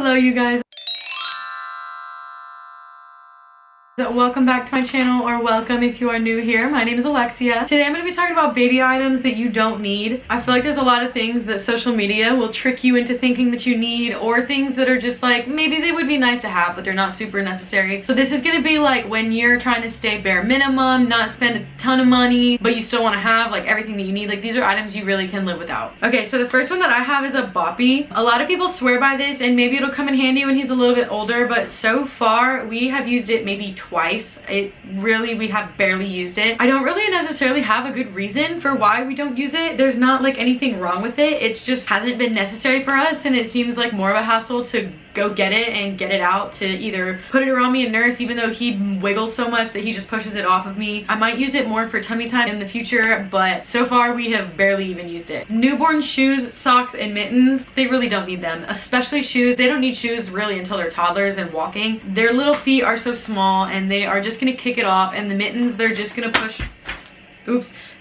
Hello you guys. Welcome back to my channel, or welcome if you are new here. My name is Alexia. Today I'm going to be talking about baby items that you don't need. I feel like there's a lot of things that social media will trick you into thinking that you need, or things that are just like maybe they would be nice to have but they're not super necessary. So this is going to be like when you're trying to stay bare minimum, not spend a ton of money, but you still want to have like everything that you need. Like these are items you really can live without. Okay, so the first one that I have is a boppy. A lot of people swear by this and maybe it'll come in handy when he's a little bit older, but so far we have used it maybe twice. We have barely used it. I don't really necessarily have a good reason for why we don't use it. There's not like anything wrong with it. It's just hasn't been necessary for us, and it seems like more of a hassle to go get it and get it out to either put it around me and nurse, even though he wiggles so much that he just pushes it off of me. I might use it more for tummy time in the future, but so far we have barely even used it. Newborn shoes, socks, and mittens, they really don't need them, especially shoes. They don't need shoes really until they're toddlers and walking. Their little feet are so small and they are just gonna kick it off, and the mittens, they're just gonna push,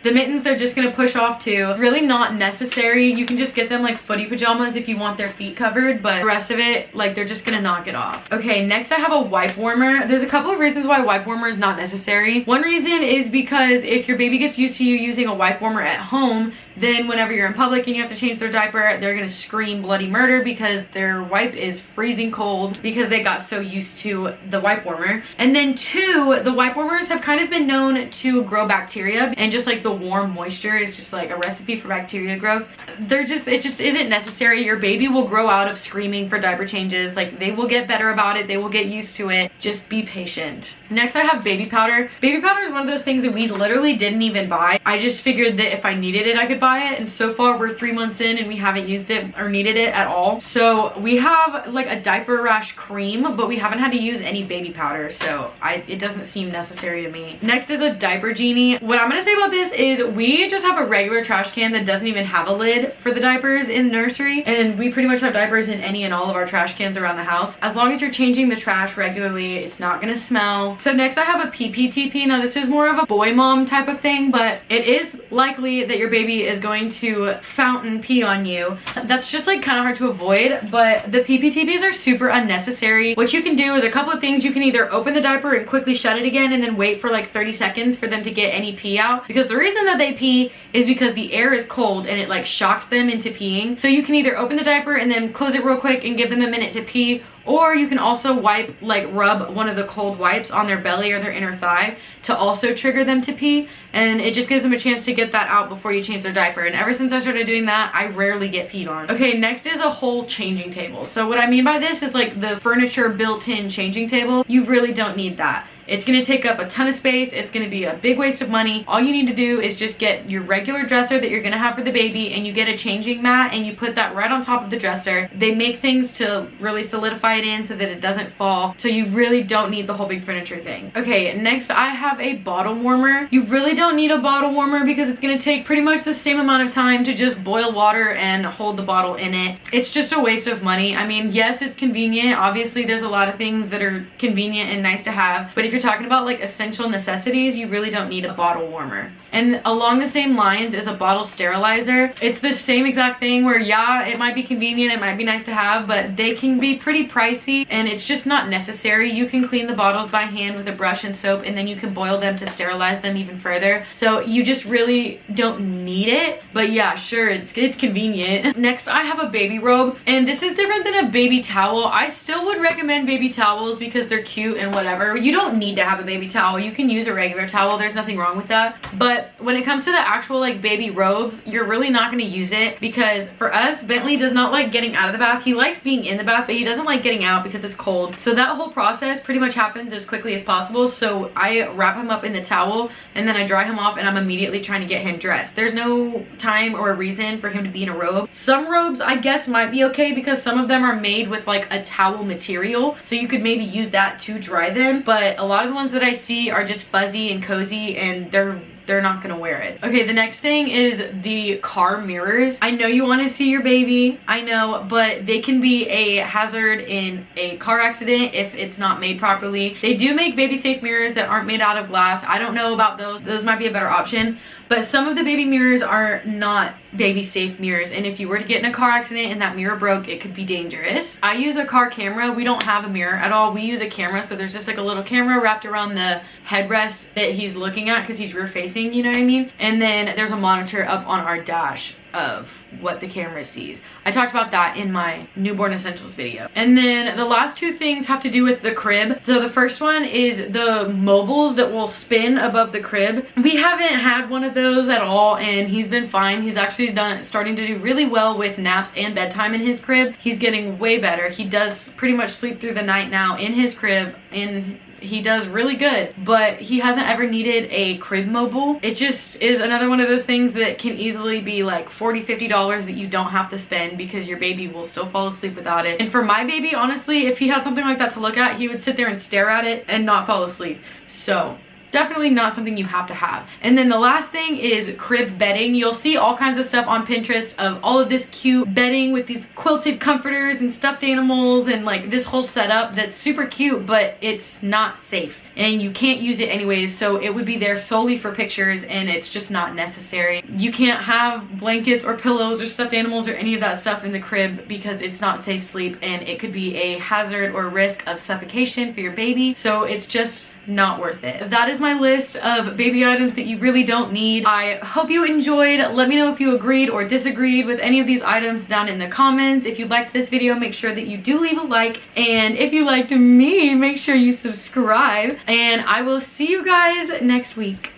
the mittens they're just gonna push off too. Really not necessary. You can just get them like footy pajamas if you want their feet covered, but the rest of it, like, they're just gonna knock it off. Okay, next I have a wipe warmer. There's a couple of reasons why wipe warmer is not necessary. One reason is because if your baby gets used to you using a wipe warmer at home, then whenever you're in public and you have to change their diaper, they're gonna scream bloody murder because their wipe is freezing cold because they got so used to the wipe warmer. And then two, the wipe warmers have kind of been known to grow bacteria, and just like the warm moisture is just like a recipe for bacteria growth. It just isn't necessary. Your baby will grow out of screaming for diaper changes. Like, they will get better about it. They will get used to it. Just be patient. Next I have baby powder. Baby powder is one of those things that we literally didn't even buy. I just figured that if I needed it I could buy it, and so far we're 3 months in and we haven't used it or needed it at all. So we have like a diaper rash cream, but we haven't had to use any baby powder, so it doesn't seem necessary to me. Next is a diaper genie. What I'm gonna say about this is we just have a regular trash can that doesn't even have a lid for the diapers in nursery, and we pretty much have diapers in any and all of our trash cans around the house. As long as you're changing the trash regularly, it's not gonna smell. So next I have a PPTP. Now this is more of a boy mom type of thing, but it is likely that your baby is going to fountain pee on you. That's just like kind of hard to avoid, but the PPTPs are super unnecessary. What you can do is a couple of things. You can either open the diaper and quickly shut it again and then wait for like 30 seconds for them to get any pee out, because the reason that they pee is because the air is cold and it like shocks them into peeing. So you can either open the diaper and then close it real quick and give them a minute to pee, or you can also wipe, like rub one of the cold wipes on their belly or their inner thigh to also trigger them to pee, and it just gives them a chance to get that out before you change their diaper. And ever since I started doing that, I rarely get peed on. Okay, next is a whole changing table. So what I mean by this is like the furniture built-in changing table. You really don't need that. It's gonna take up a ton of space. It's gonna be a big waste of money. All you need to do is just get your regular dresser that you're gonna have for the baby, and you get a changing mat and you put that right on top of the dresser. They make things to really solidify it in so that it doesn't fall. So you really don't need the whole big furniture thing. Okay, next I have a bottle warmer. You really don't need a bottle warmer because it's gonna take pretty much the same amount of time to just boil water and hold the bottle in it. It's just a waste of money. I mean, yes, it's convenient. Obviously, there's a lot of things that are convenient and nice to have, but if you're talking about like essential necessities, you really don't need a bottle warmer. And along the same lines is a bottle sterilizer. It's the same exact thing where, yeah, it might be convenient, it might be nice to have, but they can be pretty pricey and it's just not necessary. You can clean the bottles by hand with a brush and soap, and then you can boil them to sterilize them even further. So you just really don't need it, but yeah, sure, it's convenient. Next I have a baby robe, and this is different than a baby towel. I still would recommend baby towels because they're cute and whatever. You don't need to have a baby towel. You can use a regular towel. There's nothing wrong with that. But when it comes to the actual like baby robes, you're really not going to use it, because for us, Bentley does not like getting out of the bath. He likes being in the bath, but he doesn't like getting out because it's cold. So that whole process pretty much happens as quickly as possible. So I wrap him up in the towel and then I dry him off, and I'm immediately trying to get him dressed. There's no time or reason for him to be in a robe. Some robes I guess might be okay because some of them are made with like a towel material, so you could maybe use that to dry them, but a lot of the ones that I see are just fuzzy and cozy, and they're not gonna wear it. Okay, the next thing is the car mirrors. I know you want to see your baby, I know, but they can be a hazard in a car accident if it's not made properly. They do make baby safe mirrors that aren't made out of glass. I don't know about those. Those might be a better option. but some of the baby mirrors are not baby safe mirrors, and if you were to get in a car accident and that mirror broke, it could be dangerous. I use a car camera. We don't have a mirror at all. We use a camera, so there's just like a little camera wrapped around the headrest that he's looking at because he's rear facing, you know what I mean? And then there's a monitor up on our dash of what the camera sees. I talked about that in my newborn essentials video. And then the last two things have to do with the crib. So the first one is the mobiles that will spin above the crib. We haven't had one of those at all, and he's been fine. He's actually starting to do really well with naps and bedtime in his crib. He's getting way better. He does pretty much sleep through the night now in his crib, and he does really good, but he hasn't ever needed a crib mobile. It just is another one of those things that can easily be like $40, $50 that you don't have to spend because your baby will still fall asleep without it. And for my baby, honestly, if he had something like that to look at, he would sit there and stare at it and not fall asleep. So definitely not something you have to have. And then the last thing is crib bedding. You'll see all kinds of stuff on Pinterest of all of this cute bedding with these quilted comforters and stuffed animals and like this whole setup that's super cute, but it's not safe and you can't use it anyways, so it would be there solely for pictures and it's just not necessary. You can't have blankets or pillows or stuffed animals or any of that stuff in the crib because it's not safe sleep and it could be a hazard or risk of suffocation for your baby, so it's just not worth it. That is my list of baby items that you really don't need. I hope you enjoyed. Let me know if you agreed or disagreed with any of these items down in the comments. If you liked this video, make sure that you do leave a like, and if you liked me, make sure you subscribe, and I will see you guys next week.